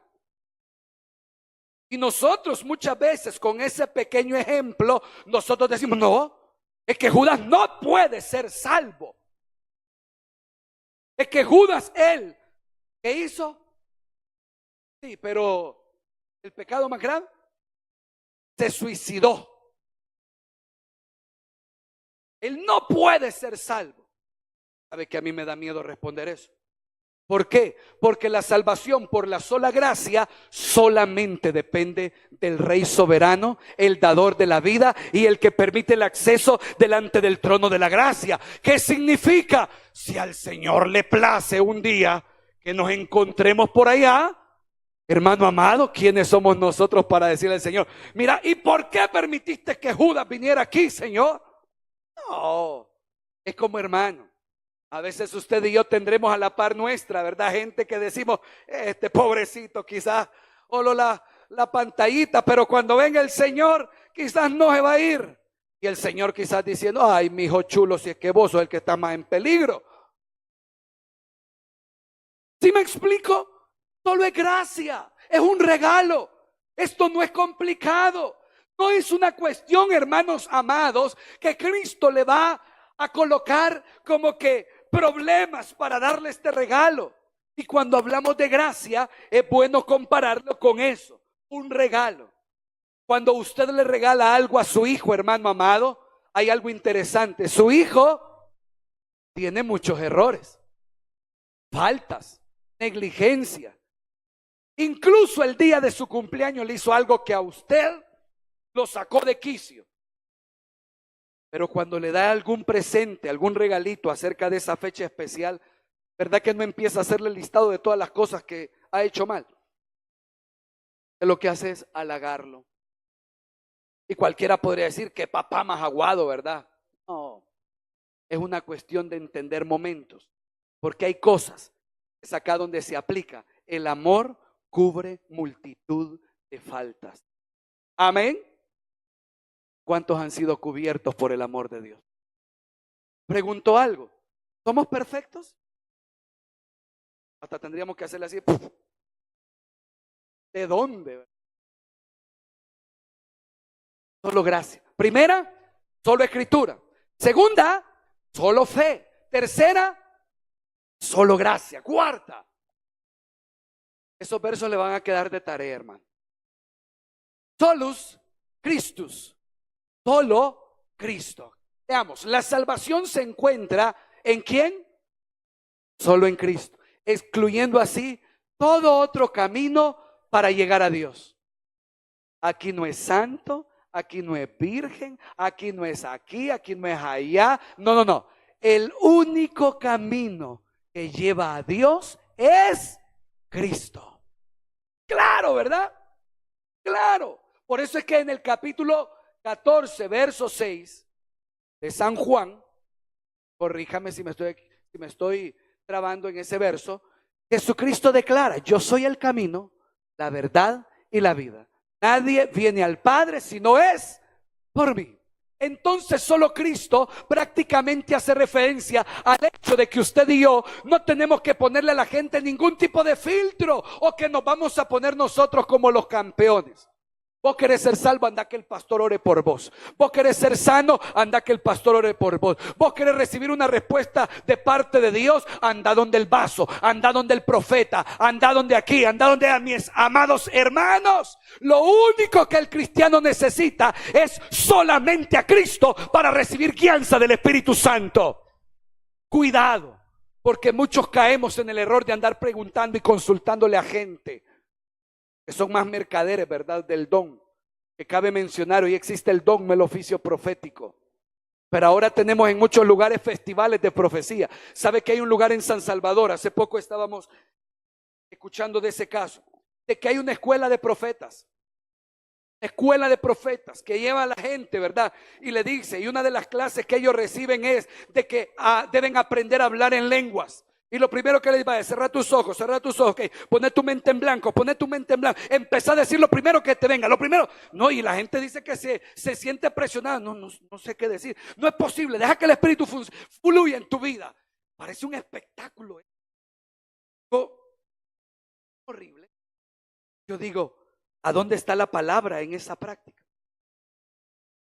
B: Y nosotros muchas veces con ese pequeño ejemplo, nosotros decimos, no, es que Judas no puede ser salvo. Es que Judas, él, ¿qué hizo? Sí, pero el pecado más grave, se suicidó. Él no puede ser salvo. ¿Sabe que a mí me da miedo responder eso? ¿Por qué? Porque la salvación por la sola gracia solamente depende del Rey soberano, el dador de la vida y el que permite el acceso delante del trono de la gracia. ¿Qué significa? Si al Señor le place un día que nos encontremos por allá, hermano amado, ¿quiénes somos nosotros para decirle al Señor, mira, ¿y por qué permitiste que Judas viniera aquí, Señor? No, es como hermano. A veces usted y yo tendremos a la par nuestra, ¿verdad? Gente que decimos, este pobrecito quizás, o la pantallita, pero cuando venga el Señor, quizás no se va a ir. Y el Señor quizás diciendo, ay, mi hijo chulo, si es que vos sos el que está más en peligro. ¿Sí me explico? Solo es gracia, es un regalo. Esto no es complicado. No es una cuestión, hermanos amados, que Cristo le va a colocar como que problemas para darle este regalo. Y cuando hablamos de gracia, es bueno compararlo con eso, un regalo. Cuando usted le regala algo a su hijo, hermano amado, hay algo interesante. Su hijo tiene muchos errores, faltas, negligencia. Incluso el día de su cumpleaños le hizo algo que a usted lo sacó de quicio. Pero cuando le da algún presente, algún regalito acerca de esa fecha especial, ¿verdad que no empieza a hacerle el listado de todas las cosas que ha hecho mal? Que lo que hace es halagarlo. Y cualquiera podría decir que papá más aguado, ¿verdad? No, es una cuestión de entender momentos. Porque hay cosas, es acá donde se aplica. El amor cubre multitud de faltas. Amén. ¿Cuántos han sido cubiertos por el amor de Dios? Pregunto algo. ¿Somos perfectos? Hasta tendríamos que hacerle así. ¡Puf! ¿De dónde? Solo gracia. Primera, solo escritura. Segunda, solo fe. Tercera, solo gracia. Cuarta, esos versos le van a quedar de tarea, hermano. Solus Christus. Solo Cristo. Veamos, la salvación se encuentra ¿en quién? Solo en Cristo. Excluyendo así todo otro camino para llegar a Dios. Aquí no es santo, aquí no es virgen, aquí no es aquí no es allá. No. El único camino que lleva a Dios es Cristo. Claro, ¿verdad? Claro. Por eso es que en el capítulo 14, verso 6 de San Juan, corríjame si me estoy trabando en ese verso, Jesucristo declara: yo soy el camino, la verdad y la vida. Nadie viene al Padre si no es por mí. Entonces solo Cristo prácticamente hace referencia al hecho de que usted y yo no tenemos que ponerle a la gente ningún tipo de filtro o que nos vamos a poner nosotros como los campeones. Vos querés ser salvo, anda que el pastor ore por vos. Vos querés ser sano, anda que el pastor ore por vos. Vos querés recibir una respuesta de parte de Dios, anda donde el vaso, anda donde el profeta, anda donde aquí, anda donde a mis amados hermanos. Lo único que el cristiano necesita es solamente a Cristo para recibir guianza del Espíritu Santo. Cuidado, porque muchos caemos en el error de andar preguntando y consultándole a gente que son más mercaderes, ¿verdad? Del don, que cabe mencionar, hoy existe el don, el oficio profético. Pero ahora tenemos en muchos lugares festivales de profecía. ¿Sabe que hay un lugar en San Salvador? Hace poco estábamos escuchando de ese caso, de que hay una escuela de profetas. Escuela de profetas que lleva a la gente, ¿verdad? Y le dice, y una de las clases que ellos reciben es de que deben aprender a hablar en lenguas. Y lo primero que les va a decir: cerra tus ojos, okay. Poné tu mente en blanco, empezá a decir lo primero que te venga, lo primero. No, y la gente dice que se siente presionada, no sé qué decir. No es posible, deja que el Espíritu fluya en tu vida. Parece un espectáculo. Horrible. Yo digo, ¿a dónde está la palabra en esa práctica?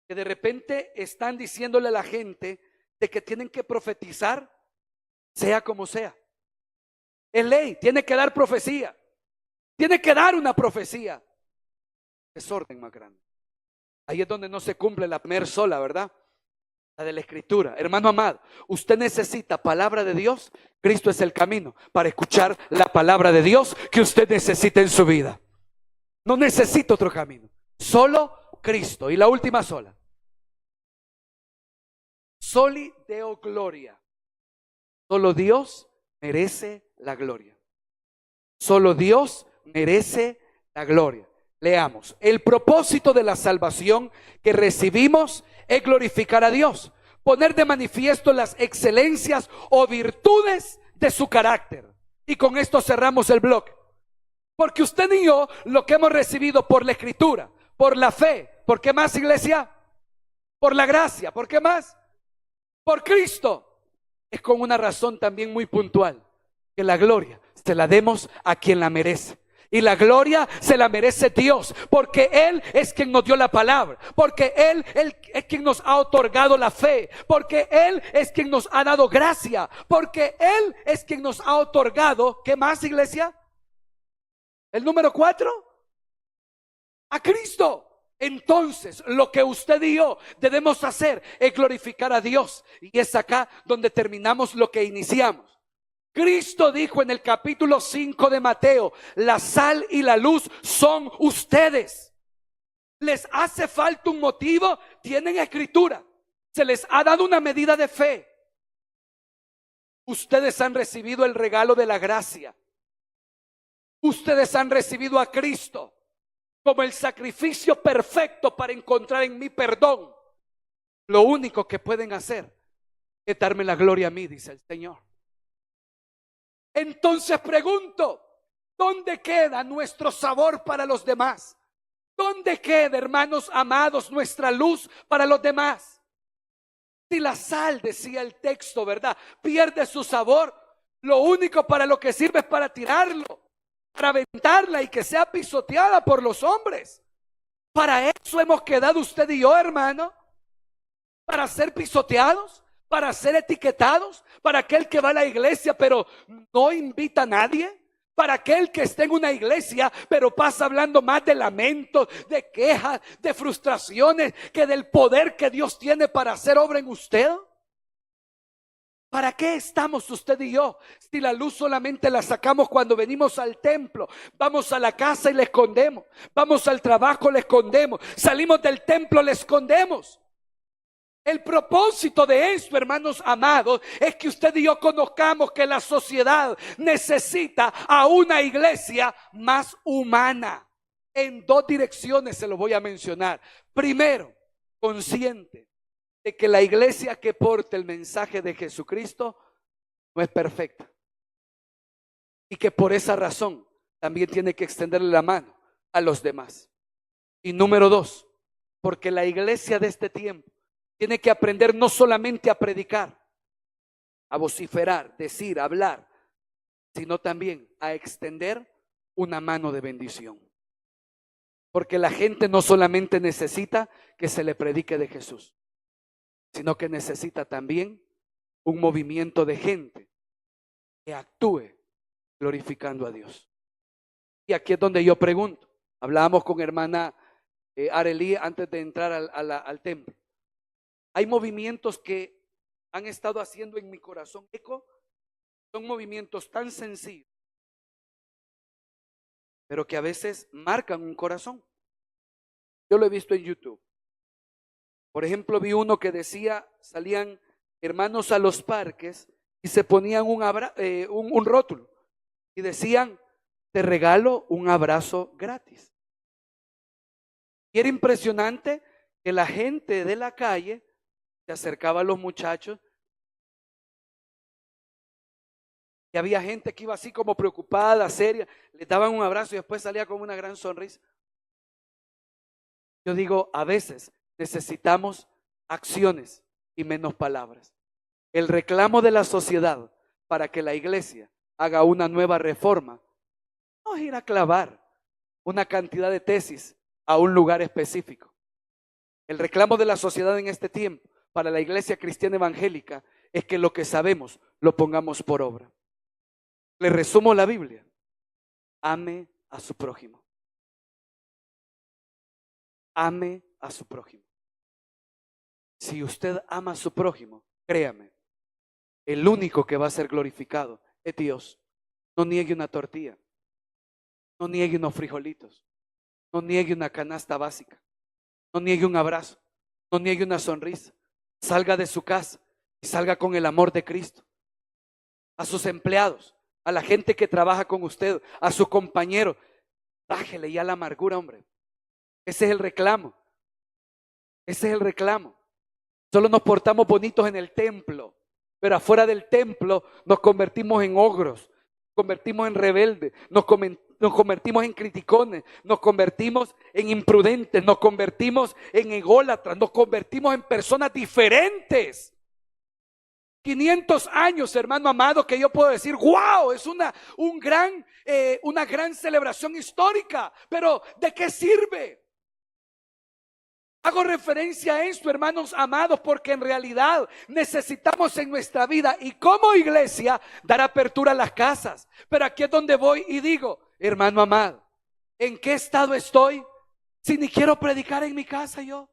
B: Que de repente están diciéndole a la gente de que tienen que profetizar, sea como sea. Es ley, tiene que dar profecía. Tiene que dar una profecía. Desorden más grande. Ahí es donde no se cumple la primera sola, ¿verdad? La de la Escritura. Hermano amado, usted necesita palabra de Dios. Cristo es el camino para escuchar la palabra de Dios que usted necesita en su vida. No necesita otro camino. Solo Cristo. Y la última sola. Soli Deo Gloria. Solo Dios merece la gloria. Solo Dios merece la gloria. Leamos. El propósito de la salvación que recibimos es glorificar a Dios, poner de manifiesto las excelencias o virtudes de su carácter. Y con esto cerramos el bloque. Porque usted y yo lo que hemos recibido por la Escritura, por la fe, ¿por qué más, iglesia? Por la gracia, ¿por qué más? Por Cristo. Es con una razón también muy puntual, que la gloria se la demos a quien la merece. Y la gloria se la merece Dios, porque Él es quien nos dio la palabra, porque Él es quien nos ha otorgado la fe, porque Él es quien nos ha dado gracia, porque Él es quien nos ha otorgado, ¿qué más, iglesia? El número 4, a Cristo. Entonces, lo que usted y yo debemos hacer es glorificar a Dios. Y es acá donde terminamos lo que iniciamos. Cristo dijo en el capítulo 5 de Mateo: la sal y la luz son ustedes. ¿Les hace falta un motivo? Tienen Escritura. Se les ha dado una medida de fe. Ustedes han recibido el regalo de la gracia. Ustedes han recibido a Cristo como el sacrificio perfecto para encontrar en mí perdón. Lo único que pueden hacer es darme la gloria a mí, dice el Señor. Entonces pregunto, ¿dónde queda nuestro sabor para los demás? ¿Dónde queda, hermanos amados, nuestra luz para los demás? Si la sal, decía el texto, ¿verdad?, pierde su sabor, lo único para lo que sirve es para tirarlo, para aventarla y que sea pisoteada por los hombres. Para eso hemos quedado usted y yo, hermano. Para ser pisoteados, para ser etiquetados, para aquel que va a la iglesia pero no invita a nadie. Para aquel que está en una iglesia pero pasa hablando más de lamentos, de quejas, de frustraciones, que del poder que Dios tiene para hacer obra en usted. ¿Para qué estamos usted y yo? Si la luz solamente la sacamos cuando venimos al templo, vamos a la casa y la escondemos, vamos al trabajo, la escondemos, salimos del templo, la escondemos. El propósito de esto, hermanos amados, es que usted y yo conozcamos que la sociedad necesita a una iglesia más humana. En dos direcciones se lo voy a mencionar. Primero, consciente de que la iglesia que porta el mensaje de Jesucristo no es perfecta. Y que por esa razón también tiene que extenderle la mano a los demás. Y número dos, porque la iglesia de este tiempo tiene que aprender no solamente a predicar, a vociferar, decir, hablar, sino también a extender una mano de bendición. Porque la gente no solamente necesita que se le predique de Jesús, sino que necesita también un movimiento de gente que actúe glorificando a Dios. Y aquí es donde yo pregunto. Hablábamos con hermana Arelí antes de entrar al templo. Hay movimientos que han estado haciendo en mi corazón eco. Son movimientos tan sencillos, pero que a veces marcan un corazón. Yo lo he visto en YouTube. Por ejemplo, vi uno que decía, salían hermanos a los parques y se ponían un rótulo y decían, te regalo un abrazo gratis. Y era impresionante que la gente de la calle se acercaba a los muchachos y había gente que iba así como preocupada, seria, le daban un abrazo y después salía con una gran sonrisa. Yo digo, a veces necesitamos acciones y menos palabras. El reclamo de la sociedad para que la iglesia haga una nueva reforma no es ir a clavar una cantidad de tesis a un lugar específico. El reclamo de la sociedad en este tiempo para la iglesia cristiana evangélica es que lo que sabemos lo pongamos por obra. Le resumo la Biblia. Ame a su prójimo. Ame a su prójimo. Si usted ama a su prójimo, créame, el único que va a ser glorificado es Dios. No niegue una tortilla, no niegue unos frijolitos, no niegue una canasta básica, no niegue un abrazo, no niegue una sonrisa. Salga de su casa y salga con el amor de Cristo. A sus empleados, a la gente que trabaja con usted, a sus compañeros, bájele ya la amargura, hombre. Ese es el reclamo. Ese es el reclamo. Solo nos portamos bonitos en el templo, pero afuera del templo nos convertimos en ogros, nos convertimos en rebeldes, nos convertimos en criticones, nos convertimos en imprudentes, nos convertimos en ególatras, nos convertimos en personas diferentes. 500 años, hermano amado, que yo puedo decir, wow, es una gran celebración histórica, pero ¿de qué sirve? Hago referencia a esto, hermanos amados, porque en realidad necesitamos en nuestra vida y como iglesia dar apertura a las casas. Pero aquí es donde voy y digo, hermano amado, ¿en qué estado estoy si ni quiero predicar en mi casa yo?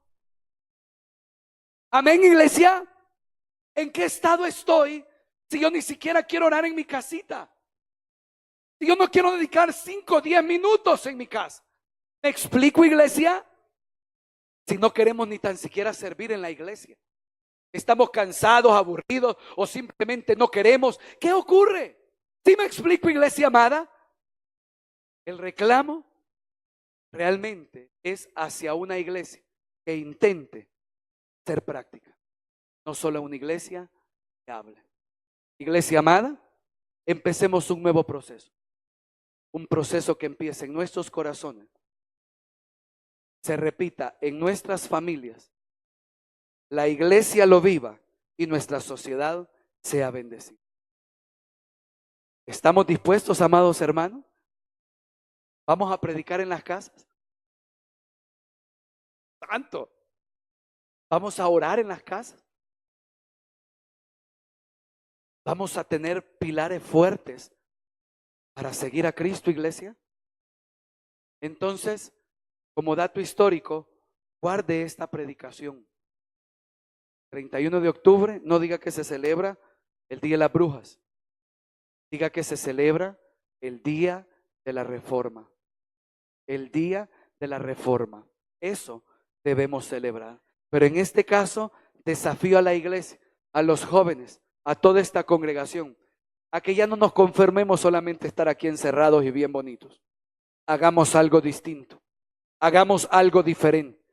B: Amén, iglesia. ¿En qué estado estoy si yo ni siquiera quiero orar en mi casita? Si yo no quiero dedicar 5 o 10 minutos en mi casa. ¿Me explico, iglesia? Si no queremos ni tan siquiera servir en la iglesia. estamos cansados, aburridos o simplemente no queremos. ¿Qué ocurre? ¿Sí me explico, iglesia amada? El reclamo realmente es hacia una iglesia que intente ser práctica, no solo una iglesia que hable. Iglesia amada, empecemos un nuevo proceso, un proceso que empiece en nuestros corazones, se repita en nuestras familias, la iglesia lo viva y nuestra sociedad sea bendecida. ¿Estamos dispuestos, amados hermanos? ¿Vamos a predicar en las casas? Tanto. ¿Vamos a orar en las casas? ¿Vamos a tener pilares fuertes para seguir a Cristo, iglesia? Entonces, como dato histórico, guarde esta predicación. 31 de octubre, no diga que se celebra el Día de las Brujas. Diga que se celebra el Día de la Reforma. El Día de la Reforma. Eso debemos celebrar. Pero en este caso, desafío a la iglesia, a los jóvenes, a toda esta congregación, a que ya no nos conformemos solamente estar aquí encerrados y bien bonitos. Hagamos algo distinto. Hagamos algo diferente.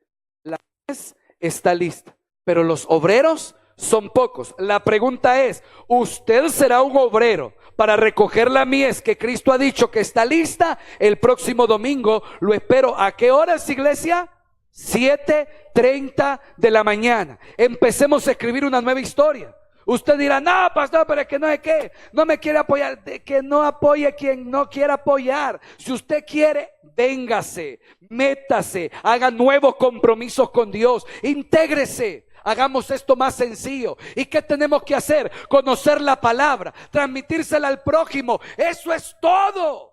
B: La mies está lista, pero los obreros son pocos. La pregunta es, ¿usted será un obrero para recoger la mies que Cristo ha dicho que está lista? El próximo domingo lo espero. ¿A qué horas, iglesia? 7:30 de la mañana. Empecemos a escribir una nueva historia. Usted dirá, no, pastor, pero es que no es que no me quiere apoyar. De que no apoye quien no quiera apoyar. Si usted quiere, véngase, métase, haga nuevos compromisos con Dios, intégrese. Hagamos esto más sencillo. ¿Y qué tenemos que hacer? Conocer la palabra, transmitírsela al prójimo. Eso es todo.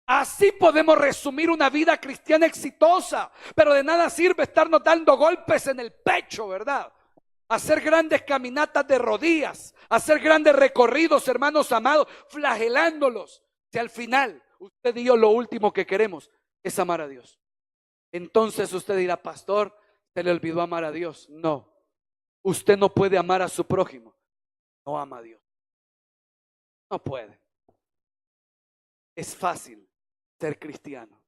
B: Así podemos resumir una vida cristiana exitosa. Pero de nada sirve estarnos dando golpes en el pecho, ¿verdad? Hacer grandes caminatas de rodillas, hacer grandes recorridos, hermanos amados, flagelándolos. Si al final usted y yo lo último que queremos es amar a Dios. Entonces usted dirá, pastor, se le olvidó amar a Dios. No, usted no puede amar a su prójimo. No ama a Dios. No puede. Es fácil ser cristiano,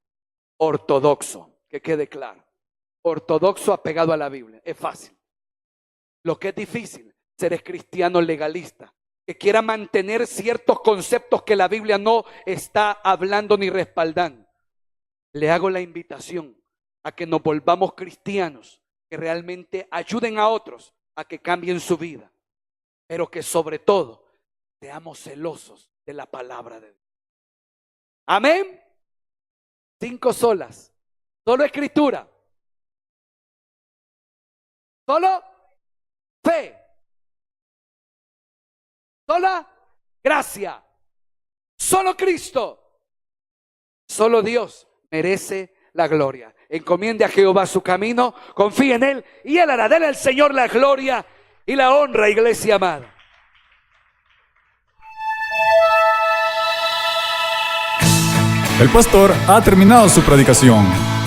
B: ortodoxo, que quede claro. Ortodoxo apegado a la Biblia, es fácil. Lo que es difícil, ser cristiano legalista, que quiera mantener ciertos conceptos que la Biblia no está hablando ni respaldando. Le hago la invitación a que nos volvamos cristianos, que realmente ayuden a otros a que cambien su vida, pero que sobre todo seamos celosos de la palabra de Dios. Amén. 5 solas, solo escritura, solo fe, sola gracia, solo Cristo, solo Dios merece la gloria. Encomiende a Jehová su camino, confíe en Él y Él hará. Dele al Señor la gloria y la honra, iglesia amada.
A: El pastor ha terminado su predicación.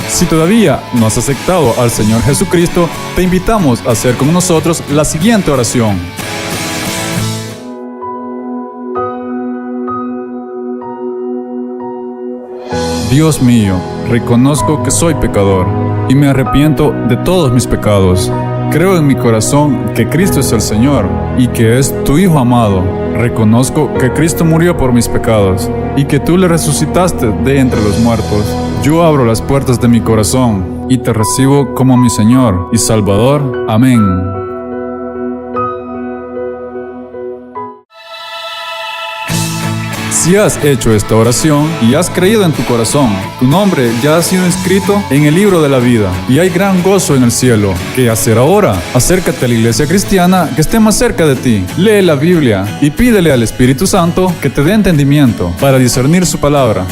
A: Si todavía no has aceptado al Señor Jesucristo, te invitamos a hacer con nosotros la siguiente oración. Dios mío, reconozco que soy pecador y me arrepiento de todos mis pecados. Creo en mi corazón que Cristo es el Señor y que es tu Hijo amado. Reconozco que Cristo murió por mis pecados y que tú le resucitaste de entre los muertos. Yo abro las puertas de mi corazón y te recibo como mi Señor y Salvador. Amén. Si has hecho esta oración y has creído en tu corazón, tu nombre ya ha sido inscrito en el libro de la vida y hay gran gozo en el cielo. ¿Qué hacer ahora? Acércate a la iglesia cristiana que esté más cerca de ti. Lee la Biblia y pídele al Espíritu Santo que te dé entendimiento para discernir su palabra.